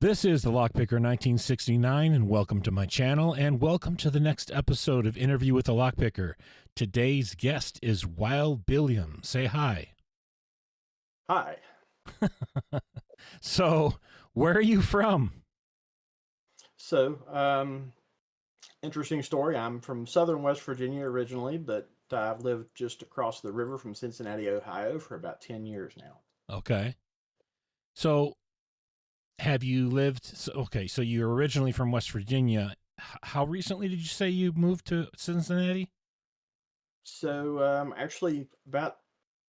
This is the Lockpicker 1969, and welcome to my channel, and welcome to the next episode of Interview with the Lockpicker. Today's guest is Wild-Billiam. Say hi. Hi. So, where are you from? So, interesting story. I'm from southern West Virginia originally, but I've lived just across the river from Cincinnati, Ohio for about 10 years now. Okay. So, have you lived? So you're originally from West Virginia. How recently did you say you moved to Cincinnati? So, actually, about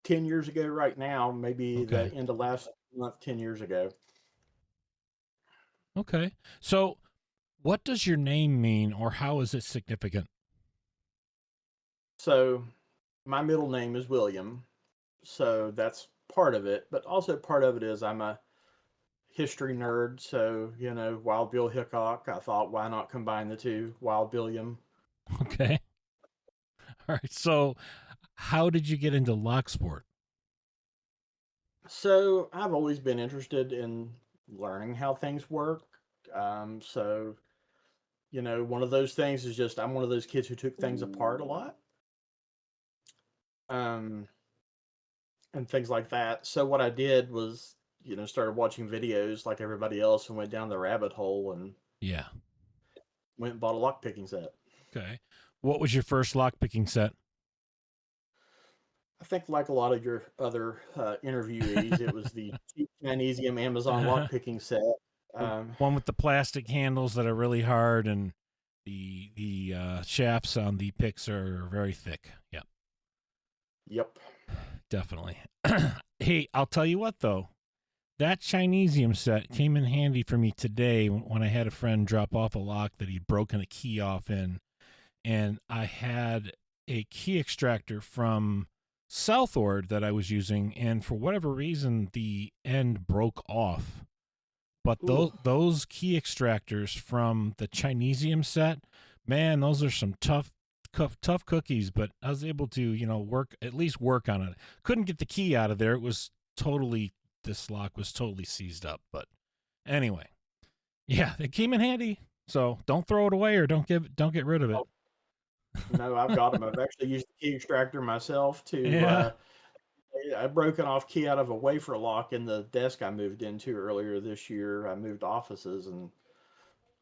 10 years ago right now, maybe Okay. the end of last month, 10 years ago. Okay. So, what does your name mean, or how is it significant? So, my middle name is William, so that's part of it, but also part of it is I'm a history nerd, so, Wild Bill Hickok, I thought, why not combine the two, Wild-Billiam. Okay. All right. So, how did you get into lock sport? So I've always been interested in learning how things work. So, one of those things is just I'm one of those kids who took things apart a lot, um, and things like that. So what I did was, started watching videos like everybody else and went down the rabbit hole and Yeah. went and bought a lock picking set. Okay. What was your first lock picking set? I think like a lot of your other interviewees, it was the cheap Chinesium Amazon lock picking set. The Um, one with the plastic handles that are really hard, and the shafts on the picks are very thick. Yep, yep. definitely. Hey, I'll tell you what though, that Chinesium set came in handy for me today when I had a friend drop off a lock that he'd broken a key off in, and I had a key extractor from Southord that I was using, and for whatever reason the end broke off. But Ooh. those key extractors from the Chinesium set, man, those are some tough cookies. But I was able to, at least work on it. Couldn't get the key out of there. It was totally this lock was totally seized up. But anyway, yeah, it came in handy. So don't throw it away or don't get rid of it. Oh, no, I've got them. I've actually used the key extractor myself to Yeah. I broke an off key out of a wafer lock in the desk I moved into earlier this year. I moved offices and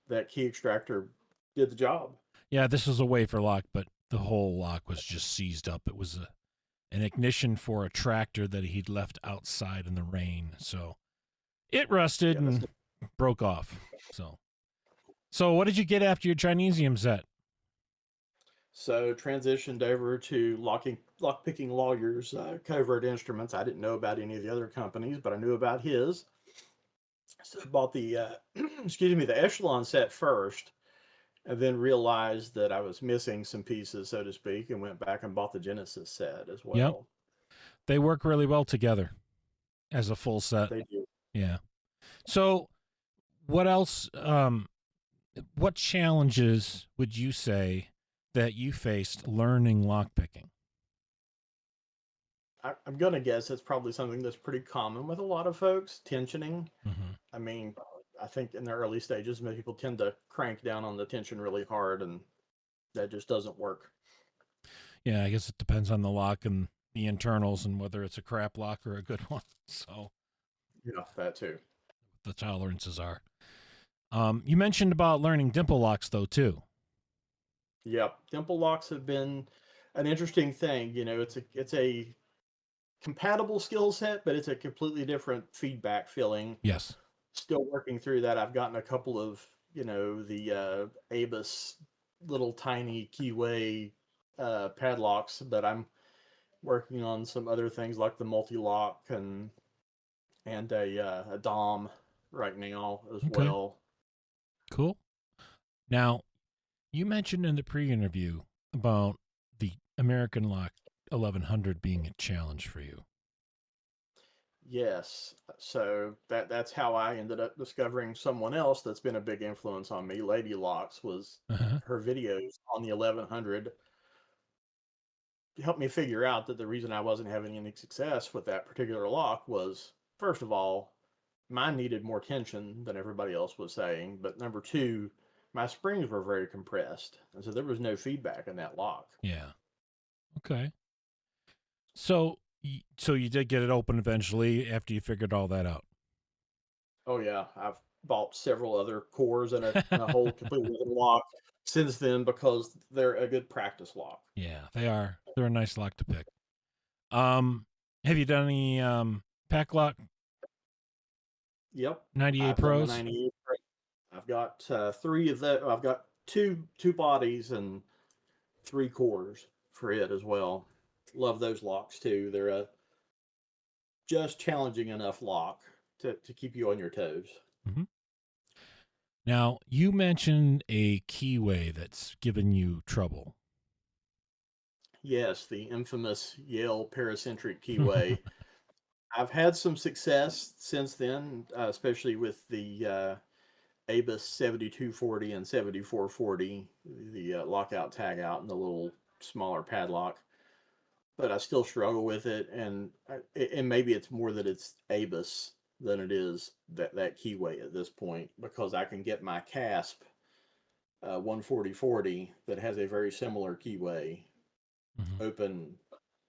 that key extractor did the job. Yeah, this was a wafer lock, but the whole lock was just seized up. It was an ignition for a tractor that he'd left outside in the rain. So it rusted Yeah, that's and broke off. So what did you get after your Chinesium set? so transitioned over to lock picking lawyers, covert instruments. I didn't know about any of the other companies, but I knew about his. So I bought the excuse me, the Echelon set first, and then realized that I was missing some pieces, so to speak, and went back and bought the Genesis set as Yep. well. They work really well together as a full set. They do. Yeah. So what else what challenges would you say that you faced learning lockpicking? I'm gonna guess it's probably something that's pretty common with a lot of folks, tensioning. Mm-hmm. I mean, I think in the early stages, many people tend to crank down on the tension really hard, and that just doesn't work. Yeah, I guess it depends on the lock and the internals and whether it's a crap lock or a good one. So Yeah, that too. the tolerances are. You mentioned about learning dimple locks though too. Yep, dimple locks have been an interesting thing. It's a compatible skill set, but it's a completely different feedback feeling. Yes. Still working through that. I've gotten a couple of, the Abus little tiny keyway padlocks, but I'm working on some other things like the multi-lock and a Dom right now as Okay. well. Cool. Now, you mentioned in the pre-interview about the American Lock 1100 being a challenge for you. Yes, so that's how I ended up discovering someone else that's been a big influence on me. Lady Locks was Uh-huh. her videos on the 1100 helped me figure out that the reason I wasn't having any success with that particular lock was, first of all, mine needed more tension than everybody else was saying. But number two, my springs were very compressed, and so there was no feedback in that lock. Yeah. Okay. So, so you did get it open eventually after you figured all that out. Oh yeah, I've bought several other cores and a whole completely different lock since then because they're a good practice lock. Yeah, they are. They're a nice lock to pick. Um, have you done any pack lock Yep, 98 I've done the Pros? 98. I've got three of the. I've got two bodies and three cores for it as well. Love those locks too. They're a just challenging enough lock to keep you on your toes. Mm-hmm. Now, you mentioned a keyway that's given you trouble. Yes, the infamous Yale paracentric keyway. I've had some success since then, especially with the ABUS 7240 and 7440, the lockout tagout and the little smaller padlock. But I still struggle with it, and maybe it's more that it's ABUS than it is that keyway at this point because I can get my CASP 14040 that has a very similar keyway Mm-hmm. open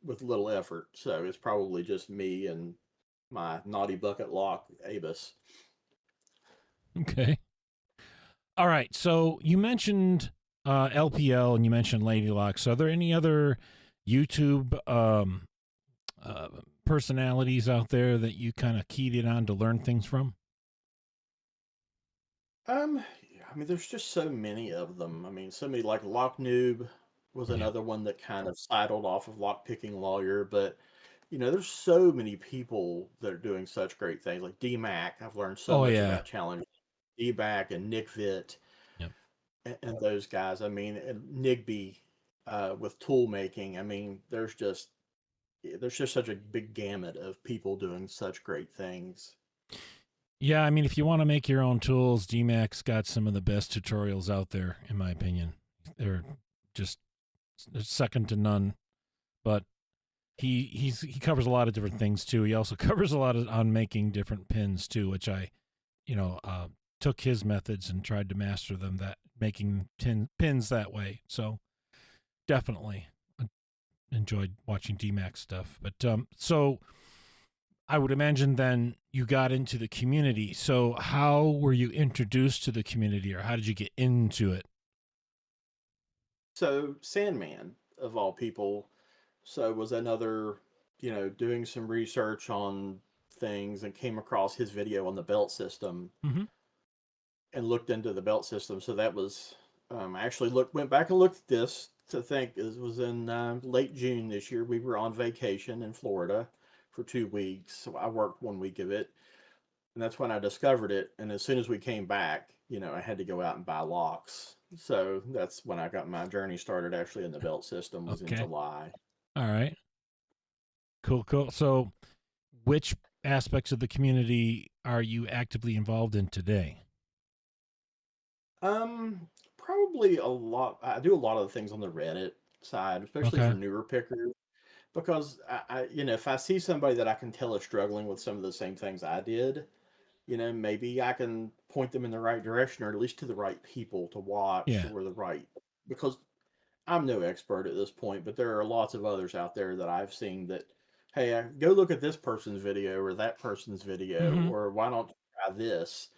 with little effort. So it's probably just me and my naughty bucket lock ABUS. Okay. All right. So you mentioned LPL and you mentioned Lady Locks. Are there any other YouTube uh, personalities out there that you kind of keyed in on to learn things from? I mean, there's just so many of them. I mean, so many like Lock Noob was Yeah. another one that kind of sidled off of Lock Picking Lawyer, but there's so many people that are doing such great things. Like DMAC, I've learned so Oh much yeah. about challenge. DBAC and Nick Vitt Yep. and those guys. I mean, and Nigby with tool making. I mean, there's just such a big gamut of people doing such great things. Yeah, I mean, if you want to make your own tools, DMAX got some of the best tutorials out there, in my opinion. They're just they're second to none. But he covers a lot of different things too. He also covers a lot on making different pins too, which I you know took his methods and tried to master them. That making pins that way. So definitely enjoyed watching DMAX stuff. But so I would imagine then you got into the community. So how were you introduced to the community, or how did you get into it? So Sandman, of all people, was another, doing some research on things and came across his video on the belt system Mm-hmm. and looked into the belt system. So that was, I actually went back and looked at this to think it was in late June this year. We were on vacation in Florida for 2 weeks. So I worked 1 week of it. And that's when I discovered it. And as soon as we came back, I had to go out and buy locks. So that's when I got my journey started actually in the belt system was in Okay. July. All right. Cool. Cool. So which aspects of the community are you actively involved in today? Probably a lot. I do a lot of the things on the Reddit side, especially for Okay. newer pickers, because if I see somebody that I can tell is struggling with some of the same things I did, maybe I can point them in the right direction or at least to the right people to watch Yeah. or because I'm no expert at this point, but there are lots of others out there that I've seen that, hey, go look at this person's video or that person's video, Mm-hmm. or why don't you try this?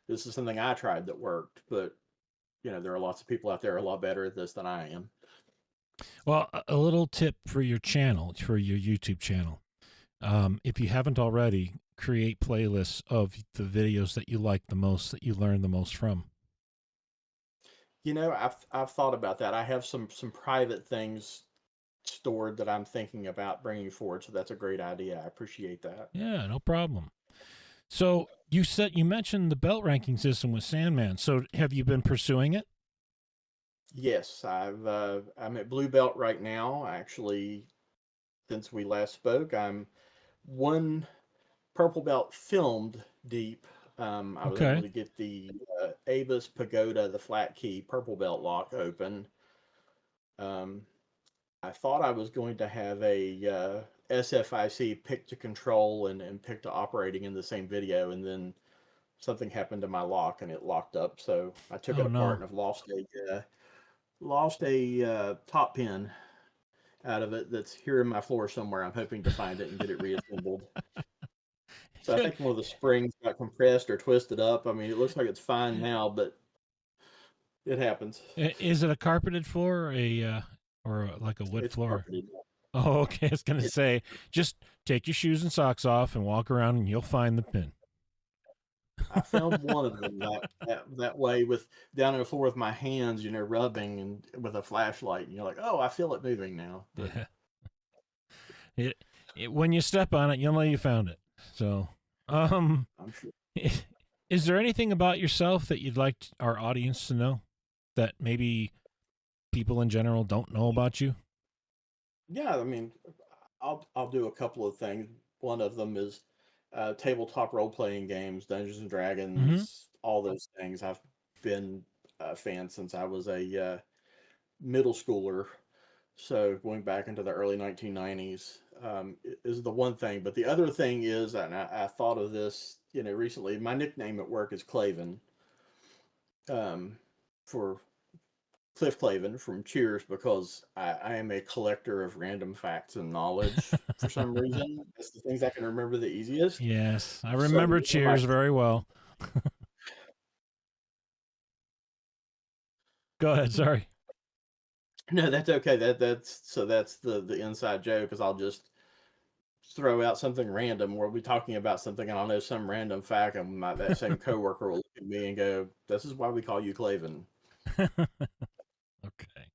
This is something I tried that worked, but there are lots of people out there a lot better at this than I am. Well, a little tip for your channel, for your YouTube channel. If you haven't already, create playlists of the videos that you like the most, that you learn the most from. I've thought about that. I have some private things stored that I'm thinking about bringing forward, so that's a great idea. I appreciate that. Yeah, no problem. So you mentioned the belt ranking system with Sandman. So have you been pursuing it? Yes, I'm at blue belt right now. Actually, since we last spoke, I'm one purple belt filmed deep. I was able Okay. to get the Avis Pagoda, the flat key purple belt lock open. Um, I thought I was going to have a SFIC pick to control and pick to operating in the same video, and then something happened to my lock and it locked up. So I took it Oh apart no. and I've lost a top pin out of it that's here in my floor somewhere. I'm hoping to find it and get it reassembled. So I think one of the springs got compressed or twisted up. I mean, it looks like it's fine now, but it happens. Is it a carpeted floor or like a wood It's floor? carpeted. Oh, okay. I was gonna It, say, just take your shoes and socks off and walk around, and you'll find the pin. I found one of them that way with down on the floor with my hands, rubbing and with a flashlight, and you're like, oh, I feel it moving now. But Yeah. When you step on it, you'll know you found it. So, um, I'm sure. is there anything about yourself that you'd like our audience to know that maybe people in general don't know about you? Yeah, I mean, I'll do a couple of things. One of them is tabletop role playing games, Dungeons and Mm-hmm. Dragons, all those things. I've been a fan since I was a middle schooler. So going back into the early 1990s is the one thing. But the other thing is, and I thought of this, recently. My nickname at work is Claven, um, for Cliff Clavin from Cheers, because I am a collector of random facts and knowledge for some reason. It's the things I can remember the easiest. Yes, I So remember one of my Cheers very well. Go ahead. Sorry. no, that's okay. That's the inside joke, because I'll just throw out something random. We'll be talking about something, and I'll know some random fact, and that same coworker will look at me and go, "This is why we call you Clavin." Okay.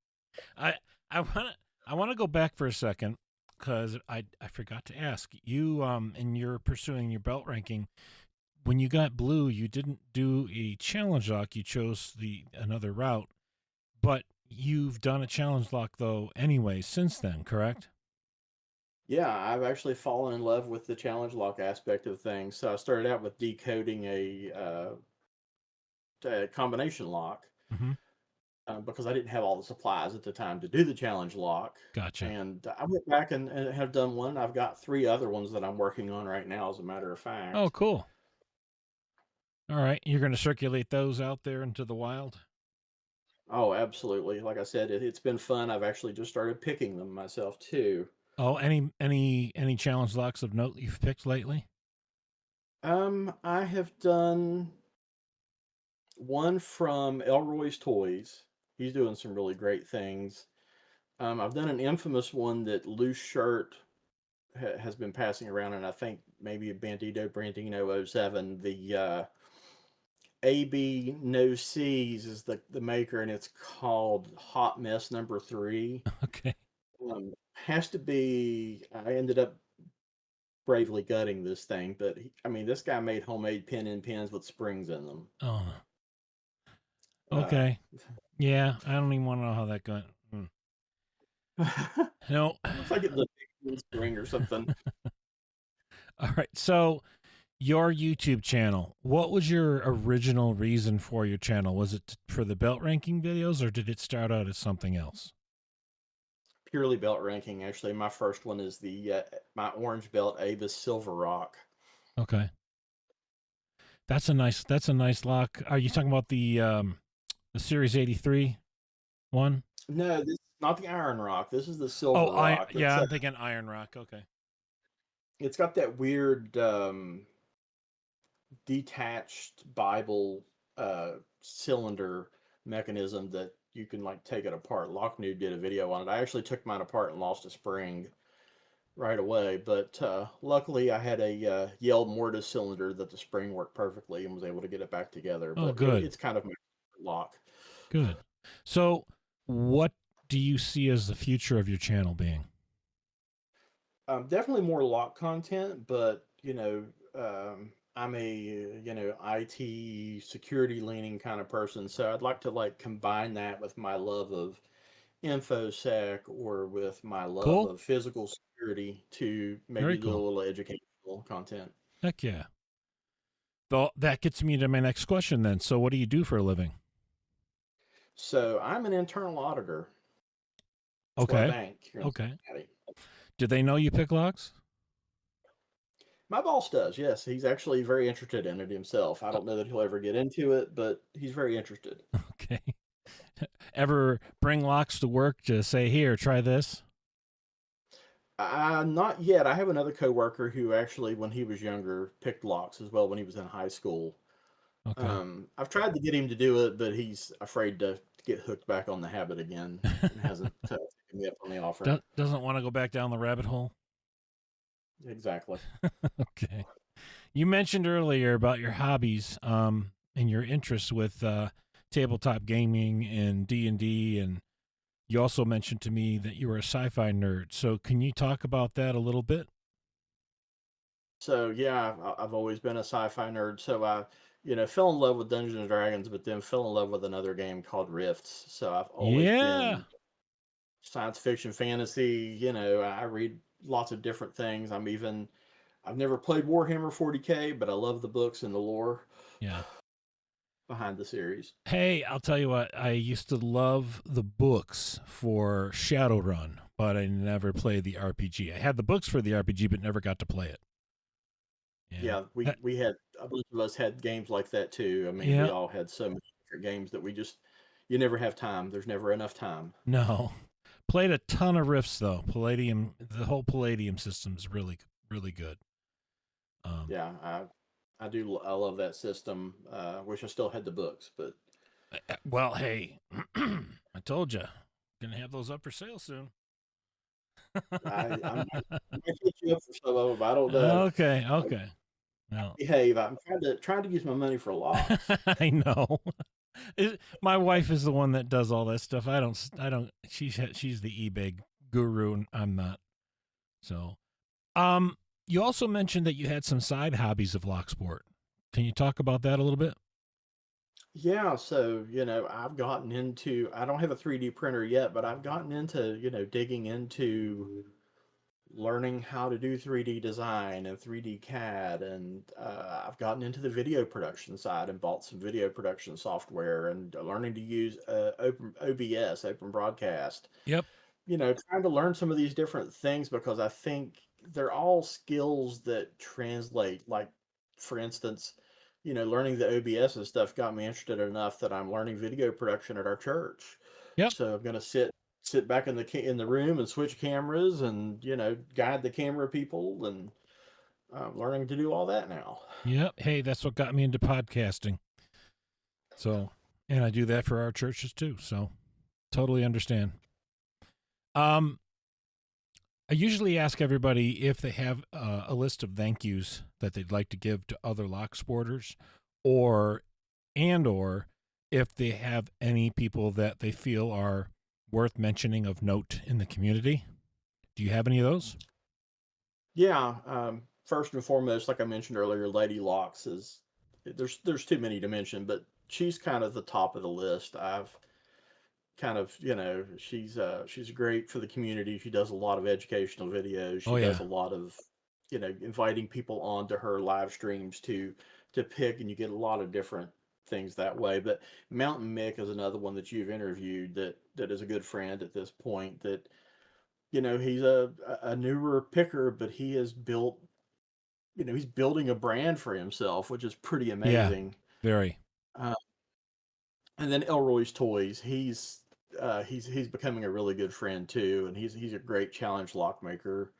I I want to I want to go back for a second because I forgot to ask you. And you're pursuing your belt ranking. When you got blue, you didn't do a challenge lock. You chose the another route, but you've done a challenge lock though anyway since then, correct? Yeah, I've actually fallen in love with the challenge lock aspect of things. So I started out with decoding a combination lock, Mm-hmm. because I didn't have all the supplies at the time to do the challenge lock. Gotcha. And I went back and have done one. I've got three other ones that I'm working on right now, as a matter of Oh, fact. cool. All right, you're going to circulate those out there into the wild. Oh, absolutely. Like I said, it's been fun. I've actually just started picking them myself too. Oh, any challenge locks of note you've picked lately? I have done one from Elroy's Toys. He's doing some really great things. I've done an infamous one that Loose Shirt has been passing around, and I think maybe Bandito Brandino '07. The AB No C's is the maker, and it's called Hot Mess Number 3. Okay. Has to be. I ended up bravely gutting this thing, but I mean, this guy made homemade pen and pens with springs in them. Oh, Uh, okay. Yeah, I don't even want to know how that got. No. looks like it's a big spring or something. All right. So, your YouTube channel, what was your original reason for your channel? Was it for the belt ranking videos or did it start out as something else? Purely belt ranking, actually. My first one is the my orange belt Avis Silver Rock. Okay. That's a nice lock. Are you talking about the Series 83 one? No, this is not the Iron Rock. This is the Oh, Silver I Rock. yeah, I'm thinking Iron Rock. Okay. It's got that weird detached Bible cylinder mechanism that you can like take it apart. Locknew did a video on it. I actually took mine apart and lost a spring right away, but luckily I had a Yale mortise cylinder that the spring worked perfectly and was able to get it back together. Oh, But good. it's kind of my lock. Good. So, what do you see as the future of your channel being? Definitely more lock content, but I'm a IT security leaning kind of person, so I'd like to like combine that with my love of infosec or with my love Cool. of physical security to maybe Very do a cool. little educational content. Heck yeah. Well, that gets me to my next question then. So, what do you do for a living? So I'm an internal auditor for a Okay. bank here in Okay. Cincinnati. Did they know you pick locks? My boss does, yes. He's actually very interested in it himself. I don't know that he'll ever get into it, but he's very interested. Okay. Ever bring locks to work to say, here, try this? Not yet. I have another coworker who actually, when he was younger, picked locks as well when he was in high school. Okay. I've tried to get him to do it, but he's afraid to get hooked back on the habit again and hasn't taken me up on the offer. Doesn't want to go back down the rabbit hole? Exactly. Okay. You mentioned earlier about your hobbies and your interests with tabletop gaming and D&D, and you also mentioned to me that you were a sci-fi nerd. So can you talk about that a little bit? So yeah, I've always been a sci-fi nerd. So I, fell in love with Dungeons and Dragons, but then fell in love with another game called Rifts. So I've always Yeah. been science fiction, fantasy. I read lots of different things. I've never played Warhammer 40K, but I love the books and the lore Yeah. behind the series. Hey, I'll tell you what, I used to love the books for Shadowrun, but I never played the RPG. I had the books for the RPG, but never got to play it. And Yeah, we had a bunch of us had games like that too. I mean, we yeah, all had so many different games that you never have time. There's never enough time. no. Played a ton of Rifts though. Palladium, the whole Palladium system is really, really good. Um, Yeah, I do. I love that system. Wish I still had the books, but well, hey, I told you, gonna have those up for sale soon. I might hit you up for some of them. I don't know. Okay, I okay. Well, behave. I'm trying to use my money for locks. I know. My wife is the one that does all that stuff. I don't. She's the eBay guru, and I'm not. So, you also mentioned that you had some side hobbies of lock sport. Can you talk about that a little bit? Yeah, so I've gotten into. I don't have a 3D printer yet, but I've gotten into digging into learning how to do 3D design and 3D CAD, and I've gotten into the video production side and bought some video production software and learning to use open OBS, Open Broadcast. Yep. Trying to learn some of these different things because I think they're all skills that translate. Like, for instance, learning the OBS and stuff got me interested enough that I'm learning video production at our church. Yep. So I'm gonna sit back in the room and switch cameras and guide the camera people and learning to do all that now. Yep. Hey, that's what got me into podcasting. So, and I do that for our churches too. So, totally understand. Um, I usually ask everybody if they have a list of thank yous that they'd like to give to other lock sporters, or or if they have any people that they feel are worth mentioning of note in the community. Do you have any of those? Yeah. First and foremost, like I mentioned earlier, Lady Locks is there's too many to mention, but she's kind of the top of the list. I've kind of she's great for the community. She does a lot of educational videos. Oh She does yeah. a lot of inviting people onto her live streams to pick, and you get a lot of different things that way. But Mountain Mick is another one that you've interviewed that is a good friend at this point. That he's a newer picker, but he has built he's building a brand for himself, which is pretty Yeah. amazing. Very. Uh, and then Elroy's Toys, he's becoming a really good friend too, and he's a great challenge lock maker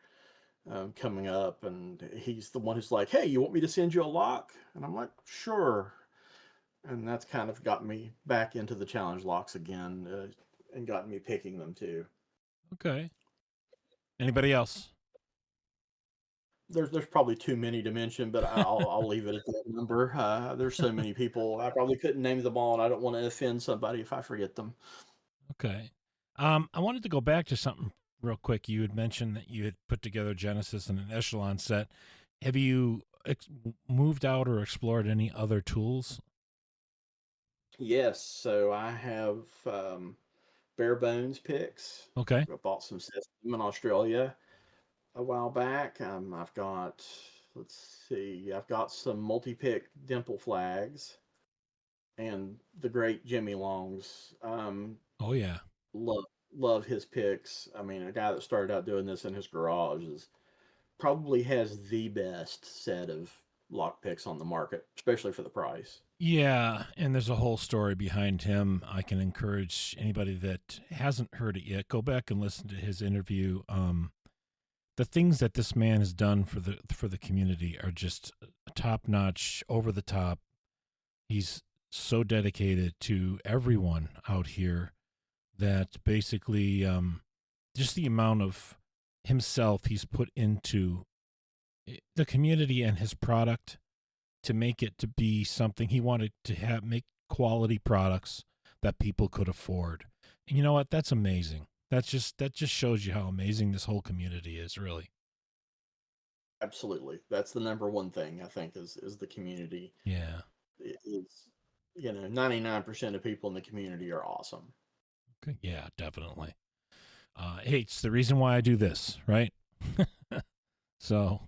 coming up, and he's the one who's like, "Hey, you want me to send you a lock?" And I'm like, "Sure." And that's kind of got me back into the challenge locks again, and got me picking them too. Okay. Anybody else? There's probably too many to mention, but I'll leave it at that number. There's so many people, I probably couldn't name them all, and I don't want to offend somebody if I forget them. Okay. I wanted to go back to something real quick. You had mentioned that you had put together Genesis and an Echelon set. Have you moved out or explored any other tools? Yes, so I have bare bones picks. Okay. I bought some system in Australia a while back. Let's see, I've got some multi-pick dimple flags and the great Jimmy Longs. Oh yeah. Love love his picks. I mean, a guy that started out doing this in his garage is probably has the best set of lock picks on the market, especially for the price. Yeah, and there's a whole story behind him. I can encourage anybody that hasn't heard it yet, go back and listen to his interview. The things that this man has done for the community are just top notch, over the top. He's so dedicated to everyone out here that basically just the amount of himself he's put into the community and his product to make it to be something he wanted to have, make quality products that people could afford. And you know what? That's amazing. That just shows you how amazing this whole community is, really. Absolutely, that's the number one thing I think is the community. Yeah. Is 99% of people in the community are awesome. Okay. Yeah, definitely. Hey, it's the reason why I do this, right? So,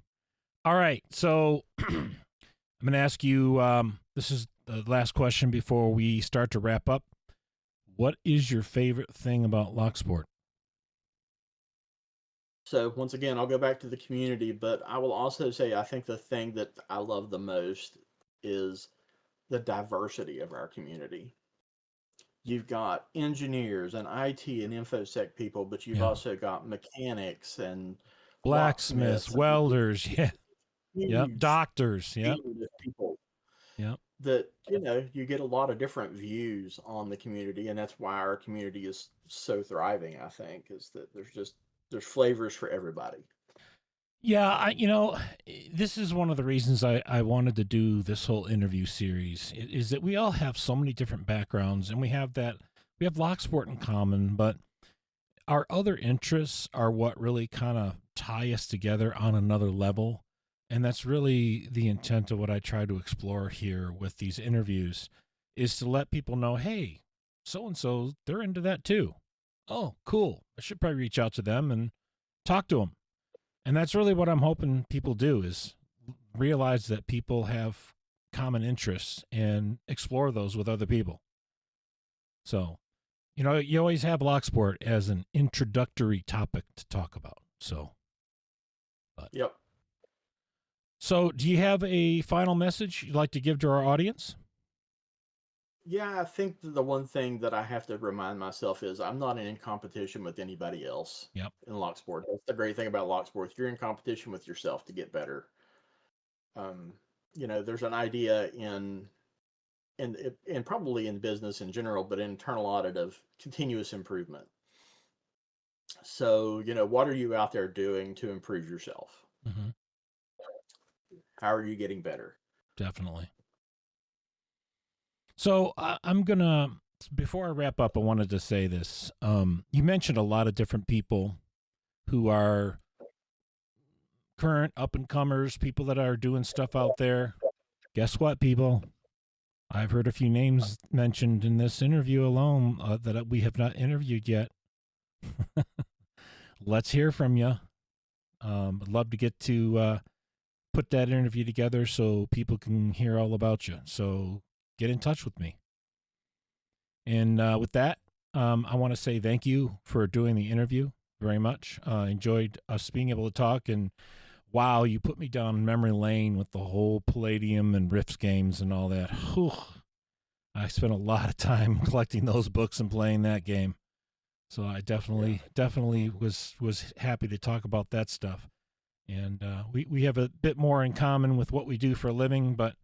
all right. So I'm going to ask you, this is the last question before we start to wrap up. What is your favorite thing about Locksport? So once again, I'll go back to the community, but I will also say I think the thing that I love the most is the diversity of our community. You've got engineers and IT and infosec people, but you've Yeah. also got mechanics and Blacksmiths, locksmiths and welders, yeah. Yep. huge Doctors, yep. field of people Yep. that you get a lot of different views on the community, and that's why our community is so thriving. I think is that there's flavors for everybody. Yeah, this is one of the reasons I wanted to do this whole interview series is that we all have so many different backgrounds and we have Locksport in common, but our other interests are what really kind of tie us together on another level. And that's really the intent of what I try to explore here with these interviews is to let people know, hey, so and so, they're into that too. Oh, cool. I should probably reach out to them and talk to them. And that's really what I'm hoping people do is realize that people have common interests and explore those with other people. So, you always have Locksport as an introductory topic to talk about. Yep. So, do you have a final message you'd like to give to our audience? Yeah, I think the one thing that I have to remind myself is I'm not in competition with anybody else. Yep. In Locksport. That's the great thing about Locksport. You're in competition with yourself to get better. Um, there's an idea in probably in business in general, but internal audit of continuous improvement. So, what are you out there doing to improve yourself? Mm-hmm. How are you getting better? Definitely. So I'm going to, before I wrap up, I wanted to say this. You mentioned a lot of different people who are current up and comers, people that are doing stuff out there. Guess what, people? I've heard a few names mentioned in this interview alone that we have not interviewed yet. Let's hear from you. I'd love to get to put that interview together so people can hear all about you. So get in touch with me. And with that, I want to say thank you for doing the interview very much. Enjoyed us being able to talk. And wow, you put me down memory lane with the whole Palladium and Rifts games and all that. Whew. I spent a lot of time collecting those books and playing that game. So I definitely was happy to talk about that stuff. And we have a bit more in common with what we do for a living, but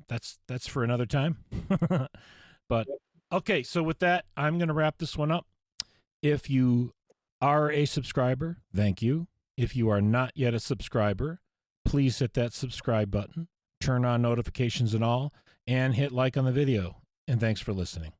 that's for another time. But okay, so with that, I'm going to wrap this one up. If you are a subscriber, thank you. If you are not yet a subscriber, please hit that subscribe button, turn on notifications and all, and hit like on the video. And thanks for listening.